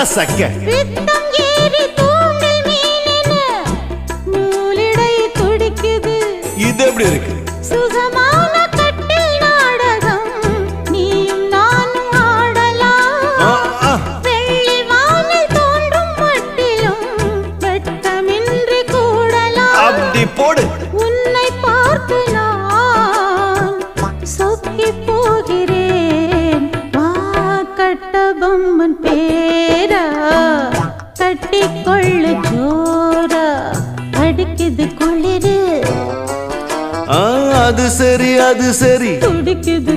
சக்க இது எப்படி இருக்கு? சுகமான கட்டில் நாடகம் நீயும் நானும் ஆடலாம். வெள்ளி வானில் தோன்றும் மட்டிலும் வெட்கமின்றி கூடலாம். அப்படி போடு. உன்னை பார்த்து நான் சொக்கி போகிறேன். வா கட்டபொம்மன் பேரா கட்டிக்கொள்ளு ஜோரா அடிக்குது குளிரு. அது சரி அது சரி துடிக்குது